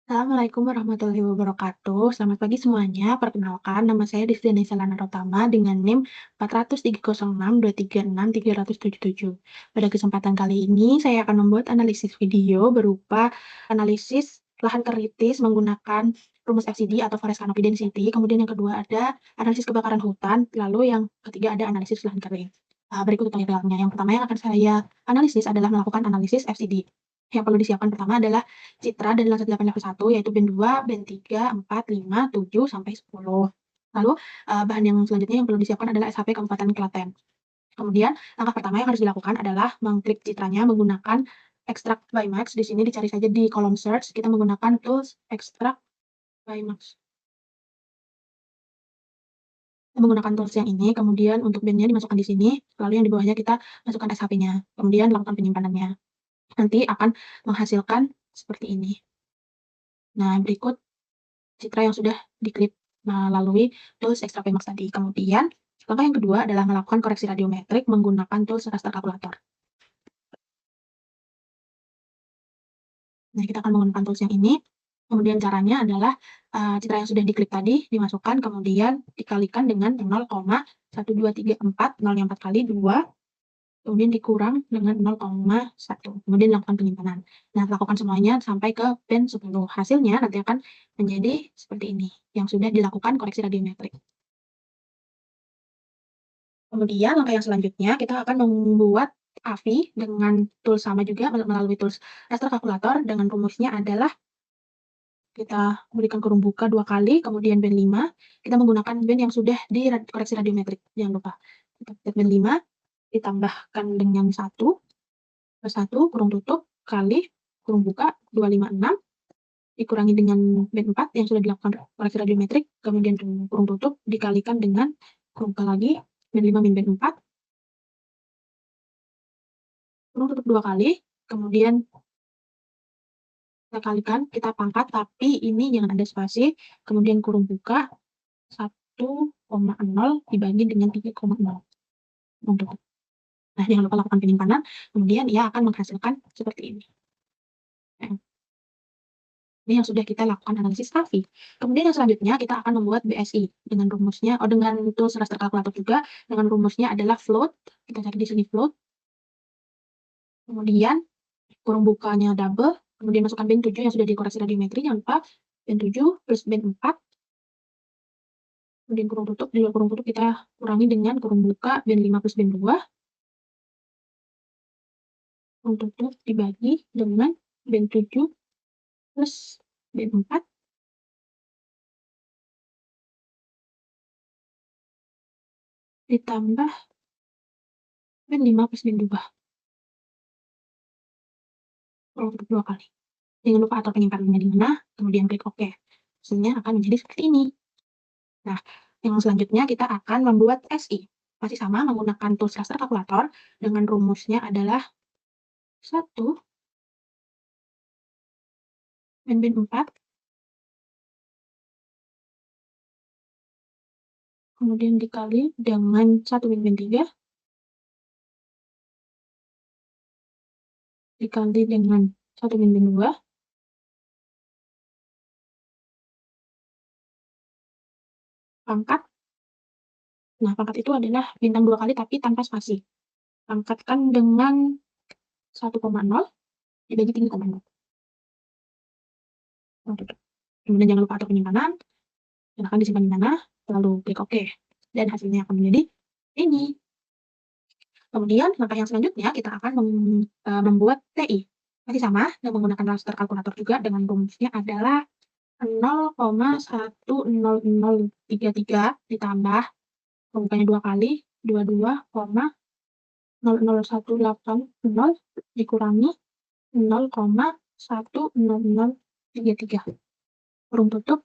Assalamualaikum warahmatullahi wabarakatuh. Selamat pagi semuanya. Perkenalkan, nama saya Divriani Salana Rotama dengan NIM 43062363377. Pada kesempatan kali ini, saya akan membuat analisis video berupa analisis lahan kritis menggunakan rumus FCD atau Forest Canopy Density. Kemudian yang kedua ada analisis kebakaran hutan. Lalu yang ketiga ada analisis lahan kering. Berikut tutorialnya. Yang pertama yang akan saya analisis adalah melakukan analisis FCD. Yang perlu disiapkan pertama adalah citra dan nilai 8 level 1 yaitu band 2, band 3, 4, 5, 7, sampai 10. Lalu bahan yang selanjutnya yang perlu disiapkan adalah SHP Kabupaten Klaten. Kemudian langkah pertama yang harus dilakukan adalah mengklik citranya menggunakan Extract by Max. Di sini dicari saja di kolom search, kita menggunakan tools Extract by Max. Kita menggunakan tools yang ini, kemudian untuk bandnya dimasukkan di sini, lalu yang di bawahnya kita masukkan SHP-nya, kemudian lakukan penyimpanannya. Nanti akan menghasilkan seperti ini. Nah, berikut citra yang sudah diklip melalui tools Extract by Max tadi. Kemudian, langkah yang kedua adalah melakukan koreksi radiometrik menggunakan tools raster kalkulator. Nah, kita akan menggunakan tools yang ini. Kemudian caranya adalah citra yang sudah diklik tadi dimasukkan, kemudian dikalikan dengan 0,1234, 0 yang 4 kali, 2, kemudian dikurang dengan 0,1. Kemudian lakukan penyimpanan. Nah, lakukan semuanya sampai ke band 10. Hasilnya nanti akan menjadi seperti ini, yang sudah dilakukan koreksi radiometrik. Kemudian langkah yang selanjutnya kita akan membuat AVI dengan tools sama juga melalui tools raster kalkulator dengan rumusnya adalah kita berikan kurung buka 2 kali, kemudian band 5, kita menggunakan band yang sudah dikoreksi radiometrik, jangan lupa. Kita ketik band 5, ditambahkan dengan 1, plus 1, kurung tutup, kali, kurung buka, 256, dikurangi dengan band 4 yang sudah dilakukan koreksi radiometrik, kemudian kurung tutup, dikalikan dengan kurung buka lagi, band 5 min band 4, kurung tutup 2 kali, kemudian kita kalikan, kita pangkat, tapi ini jangan ada spasi, kemudian kurung buka, 1,0 dibagi dengan 3,0 untuk. Nah, jangan lupa lakukan penyimpanan, kemudian ia akan menghasilkan seperti ini. Ini yang sudah kita lakukan analisis AVI. Kemudian yang selanjutnya kita akan membuat BSI dengan rumusnya, dengan tools raster kalkulator juga, dengan rumusnya adalah float. Kita cari di sini float. Kemudian kurung bukanya double, kemudian masukkan band 7 yang sudah dikoreksi radiometri, jangan lupa band 7 plus band 4, kemudian kurung tutup, di luar kurung tutup kita kurangi dengan kurung buka band 5 plus band 2, kurung tutup dibagi dengan band 7 plus band 4, ditambah band 5 plus band 2, kurung tutup 2 kali. Jangan lupa atur penyimpanannya di mana, kemudian klik OK. Hasilnya akan menjadi seperti ini. Nah, yang selanjutnya kita akan membuat SI. Masih sama menggunakan tools raster kalkulator dengan rumusnya adalah 1 min bin 4, kemudian dikali dengan 1 min bin 3, dikali dengan 1 min bin 2, pangkat. Nah, pangkat itu adalah bintang 2 kali tapi tanpa spasi. Pangkatkan dengan 1,0 dibagi 3,0. Kemudian jangan lupa atur penyimpanan, silahkan disimpan di mana, lalu klik OK. Dan hasilnya akan menjadi ini. Kemudian langkah yang selanjutnya kita akan membuat TI. Masih sama, dan menggunakan raster kalkulator juga dengan rumusnya adalah 0,10033 ditambah pembukanya 2 kali, 22,00180 dikurangi 0,10033. Kurung tutup,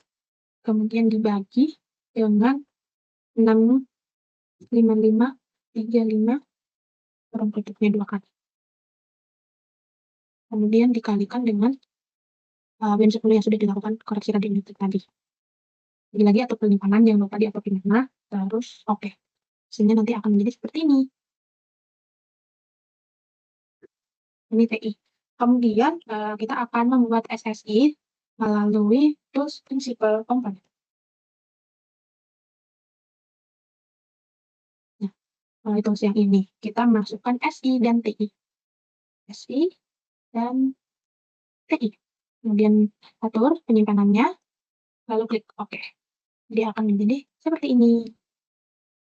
kemudian dibagi dengan 65535, kurung tutupnya 2 kali. Kemudian dikalikan dengan band 10 yang sudah dilakukan koreksi radiometrik tadi. Lagi-lagi atur penyimpanan, jangan lupa diatur di mana, terus OK. Hasilnya nanti akan menjadi seperti ini. Ini TI. Kemudian kita akan membuat SSI melalui tools principal component. Nah, melalui tools yang ini, kita masukkan SI dan TI. SI dan TI. Kemudian atur penyimpanannya, lalu klik OK. Dia akan menjadi seperti ini.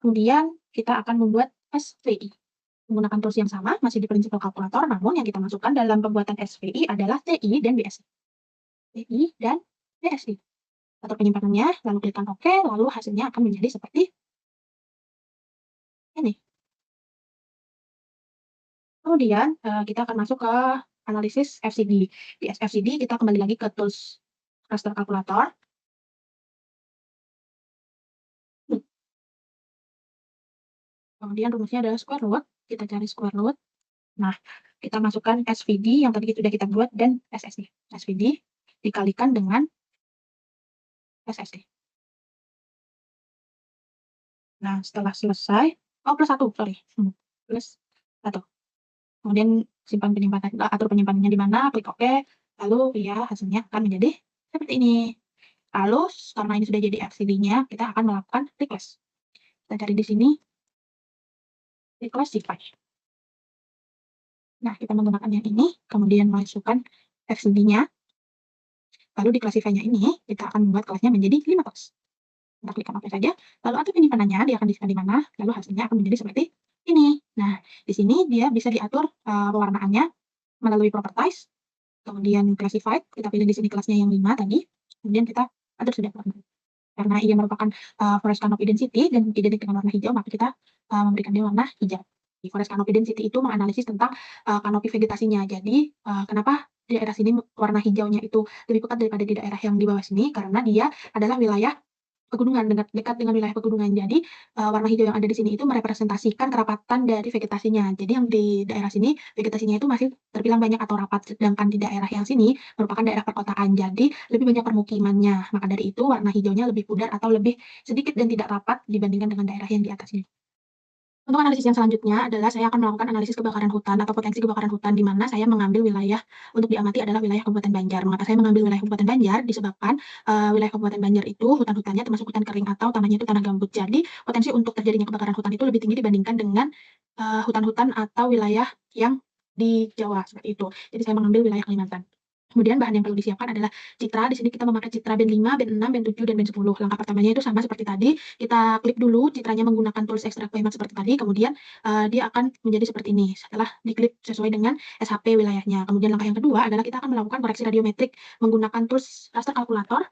Kemudian kita akan membuat SVI. Menggunakan tools yang sama, masih di prinsipal kalkulator, namun yang kita masukkan dalam pembuatan SVI adalah TI dan BSI. TI dan BSI. Atur penyimpanannya, lalu klikkan OK, lalu hasilnya akan menjadi seperti ini. Kemudian, kita akan masuk ke analisis FCD. Di FCD kita kembali lagi ke tools raster kalkulator. Kemudian rumusnya adalah square root, kita cari square root. Nah, kita masukkan SVD yang tadi sudah kita buat dan SSD. SVD dikalikan dengan SSD. Nah, setelah selesai, plus 1, sorry. Plus 1. Kemudian simpan penyimpanan, atur penyimpanannya di mana, klik OK, lalu ya hasilnya akan menjadi seperti ini. Lalu, karena ini sudah jadi FCD-nya, kita akan melakukan request. Kita cari di sini, reclassify. Nah, kita menggunakan yang ini, kemudian masukkan FCD-nya, lalu di classify-nya ini, kita akan membuat kelasnya menjadi 5 kelas. Kita klik OK saja, lalu atur penyimpanannya, dia akan disimpan di mana, lalu hasilnya akan menjadi seperti ini. Nah, di sini dia bisa diatur pewarnaannya melalui properties, kemudian classified, kita pilih di sini kelasnya yang 5 tadi, kemudian kita atur sudah warna. Karena ia merupakan forest canopy density dan identik dengan warna hijau, maka kita memberikan dia warna hijau. Di forest canopy density itu menganalisis tentang kanopi vegetasinya. Jadi, kenapa di daerah sini warna hijaunya itu lebih pekat daripada di daerah yang di bawah sini, karena dia adalah wilayah pegunungan, dekat dengan wilayah pegunungan. Jadi, warna hijau yang ada di sini itu merepresentasikan kerapatan dari vegetasinya. Jadi yang di daerah sini, vegetasinya itu masih terbilang banyak atau rapat, sedangkan di daerah yang sini merupakan daerah perkotaan. Jadi, lebih banyak permukimannya. Maka dari itu warna hijaunya lebih pudar atau lebih sedikit dan tidak rapat dibandingkan dengan daerah yang di atasnya. Untuk analisis yang selanjutnya adalah saya akan melakukan analisis kebakaran hutan atau potensi kebakaran hutan, di mana saya mengambil wilayah untuk diamati adalah wilayah Kabupaten Banjar. Mengapa saya mengambil wilayah Kabupaten Banjar? Disebabkan wilayah Kabupaten Banjar itu hutan-hutannya termasuk hutan kering atau tanahnya itu tanah gambut. Jadi potensi untuk terjadinya kebakaran hutan itu lebih tinggi dibandingkan dengan hutan-hutan atau wilayah yang di Jawa seperti itu. Jadi saya mengambil wilayah Kalimantan. Kemudian bahan yang perlu disiapkan adalah citra. Di sini kita memakai citra band 5, band 6, band 7, dan band 10. Langkah pertamanya itu sama seperti tadi. Kita klik dulu citranya menggunakan tools extract payment seperti tadi. Kemudian dia akan menjadi seperti ini setelah diklik sesuai dengan SHP wilayahnya. Kemudian langkah yang kedua adalah kita akan melakukan koreksi radiometrik menggunakan tools raster kalkulator.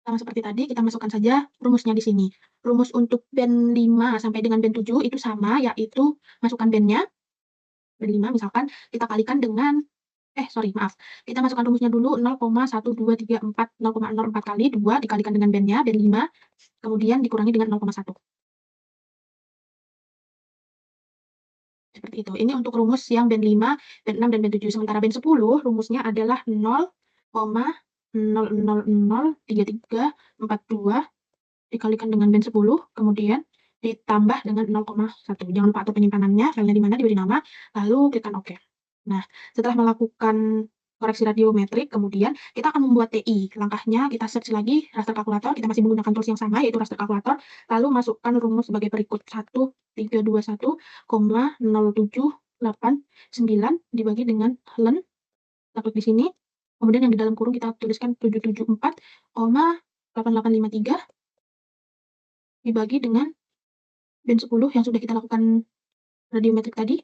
Sama seperti tadi, kita masukkan saja rumusnya di sini. Rumus untuk band 5 sampai dengan band 7 itu sama, yaitu masukkan bandnya. Band 5 misalkan kita kalikan dengan sorry, maaf. Kita masukkan rumusnya dulu 0,1234, 0,04 kali 2 dikalikan dengan bandnya, band 5, kemudian dikurangi dengan 0,1. Seperti itu. Ini untuk rumus yang band 5, band 6, dan band 7. Sementara band 10, rumusnya adalah 0,003342 dikalikan dengan band 10, kemudian ditambah dengan 0,1. Jangan lupa atur penyimpanannya, filenya di mana, diberi nama, lalu klikkan OK. Nah, setelah melakukan koreksi radiometrik, kemudian kita akan membuat TI. Langkahnya kita search lagi raster kalkulator, kita masih menggunakan tools yang sama, yaitu raster kalkulator, lalu masukkan rumus sebagai berikut: 1321,0789 dibagi dengan ln, kita klik di sini, kemudian yang di dalam kurung kita tuliskan 774,8853 dibagi dengan band 10 yang sudah kita lakukan radiometrik tadi,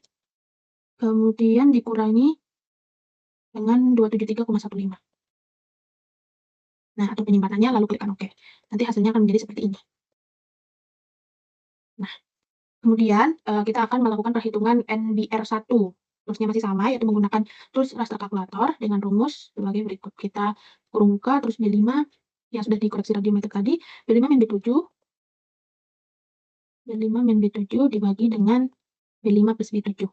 kemudian dikurangi dengan 273,15. Nah, atur penyimpanannya lalu klikkan OK. Nanti hasilnya akan menjadi seperti ini. Nah, kemudian kita akan melakukan perhitungan NBR1. Toolsnya masih sama, yaitu menggunakan tools raster kalkulator dengan rumus sebagai berikut. Kita kurung buka, terus B5 yang sudah dikoreksi radiometrik tadi, B5 min B7, B5 min B7 dibagi dengan B5 plus B7.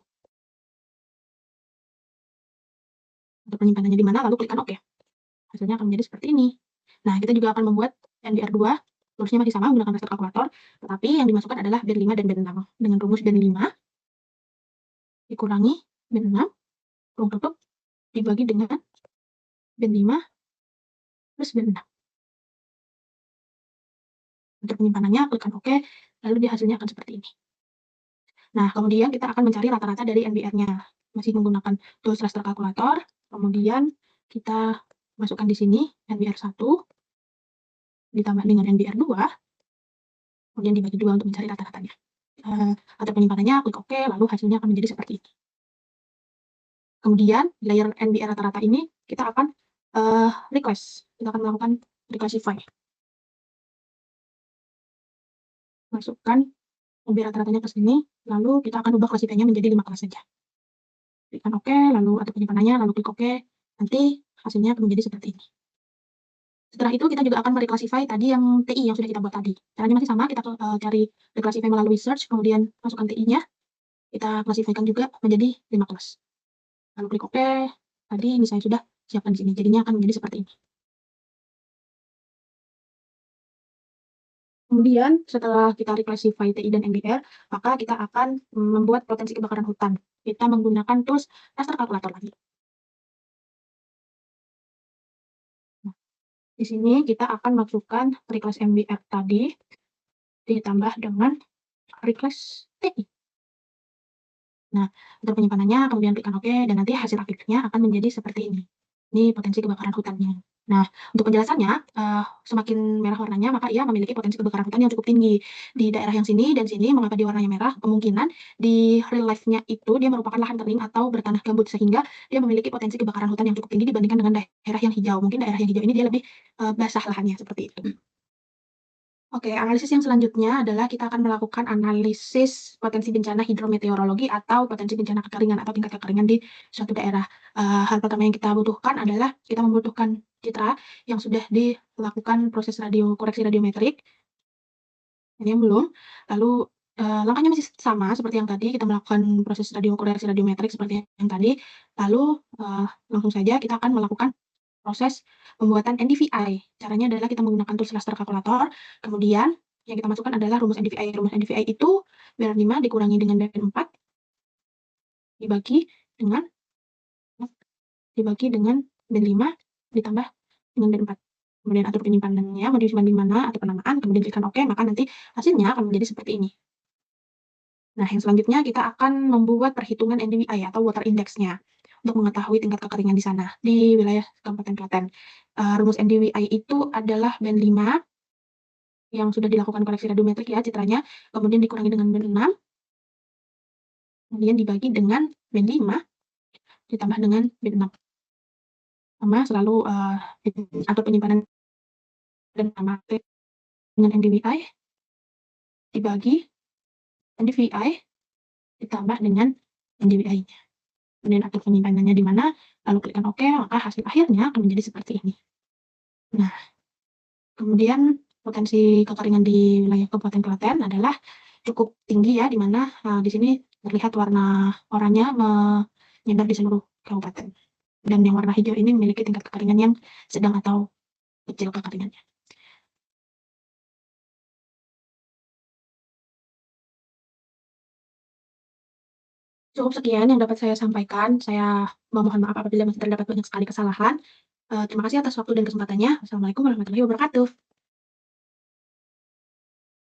Untuk penyimpanannya di mana, lalu klikkan OK. Hasilnya akan menjadi seperti ini. Nah, kita juga akan membuat NBR2, toolsnya masih sama menggunakan raster kalkulator, tetapi yang dimasukkan adalah band 5 dan band 6. Dengan rumus band 5 dikurangi band 6, kurung tutup, dibagi dengan band 5, terus band 6. Untuk penyimpanannya klikkan OK, lalu dia hasilnya akan seperti ini. Nah, kemudian kita akan mencari rata-rata dari NBR-nya. Masih menggunakan tools raster calculator, kemudian kita masukkan di sini NBR 1 ditambah dengan NBR 2, kemudian dibagi 2 untuk mencari rata-ratanya. Atau penyimpanannya klik OK, lalu hasilnya akan menjadi seperti ini. Kemudian layer NBR rata-rata ini kita akan request. Kita akan melakukan reclassify. Masukkan NBR rata-ratanya ke sini, lalu kita akan ubah klasifikasinya menjadi 5 kelas saja. Klikkan OK, lalu atau penyimpanannya, lalu klik OK. Nanti hasilnya akan menjadi seperti ini. Setelah itu kita juga akan mereclassify tadi yang TI yang sudah kita buat tadi. Caranya masih sama, kita cari reclassify melalui search, kemudian masukkan TI-nya, kita klasifikasikan juga menjadi 5 kelas. Lalu klik OK. Tadi ini saya sudah siapkan di sini, jadinya akan menjadi seperti ini. Kemudian setelah kita reclassify TI dan NBR, maka kita akan membuat potensi kebakaran hutan. Kita menggunakan tools raster calculator lagi. Nah, di sini kita akan masukkan reclass NBR tadi ditambah dengan reclass TI. Nah, untuk penyimpanannya kemudian klikkan OK dan nanti hasil akhirnya akan menjadi seperti ini. Ini potensi kebakaran hutannya. Nah, untuk penjelasannya, semakin merah warnanya maka ia memiliki potensi kebakaran hutan yang cukup tinggi. Di daerah yang sini dan sini mengapa dia warnanya merah? Kemungkinan di real life-nya itu dia merupakan lahan kering atau bertanah gambut sehingga dia memiliki potensi kebakaran hutan yang cukup tinggi dibandingkan dengan daerah yang hijau. Mungkin daerah yang hijau ini dia lebih basah lahannya seperti itu. Oke, analisis yang selanjutnya adalah kita akan melakukan analisis potensi bencana hidrometeorologi atau potensi bencana kekeringan atau tingkat kekeringan di suatu daerah. Hal pertama yang kita butuhkan adalah kita membutuhkan citra yang sudah dilakukan proses koreksi radiometrik. Ini yang belum. Lalu langkahnya masih sama seperti yang tadi, kita melakukan proses koreksi radiometrik seperti yang tadi. Lalu langsung saja kita akan melakukan proses pembuatan NDVI. Caranya adalah kita menggunakan tools raster calculator, kemudian yang kita masukkan adalah rumus NDVI. Rumus NDVI itu band 5 dikurangi dengan band 4 dibagi dengan band 5 ditambah dengan band 4. Kemudian atur penyimpanannya, mau disimpan di mana atau penamaan, kemudian klikkan OK, maka nanti hasilnya akan menjadi seperti ini. Nah, yang selanjutnya kita akan membuat perhitungan NDVI atau water index-nya untuk mengetahui tingkat kekeringan di sana, di wilayah Kabupaten Klaten. Rumus NDVI itu adalah band 5 yang sudah dilakukan koreksi radiometrik ya citranya, kemudian dikurangi dengan band 6, kemudian dibagi dengan band 5, ditambah dengan band 6. Sama selalu atur penyimpanan dan amatir dengan NDVI, dibagi NDVI, ditambah dengan NDVI-nya. Kemudian atur penyimpanannya di mana, lalu klikkan OK, maka hasil akhirnya akan menjadi seperti ini. Nah, kemudian potensi kekeringan di wilayah Kabupaten Klaten adalah cukup tinggi ya, di mana di sini terlihat warna oranye menyebar di seluruh kabupaten. Dan yang warna hijau ini memiliki tingkat kekeringan yang sedang atau kecil kekeringannya. Cukup sekian yang dapat saya sampaikan. Saya memohon maaf apabila masih terdapat banyak sekali kesalahan. Terima kasih atas waktu dan kesempatannya. Wassalamualaikum warahmatullahi wabarakatuh.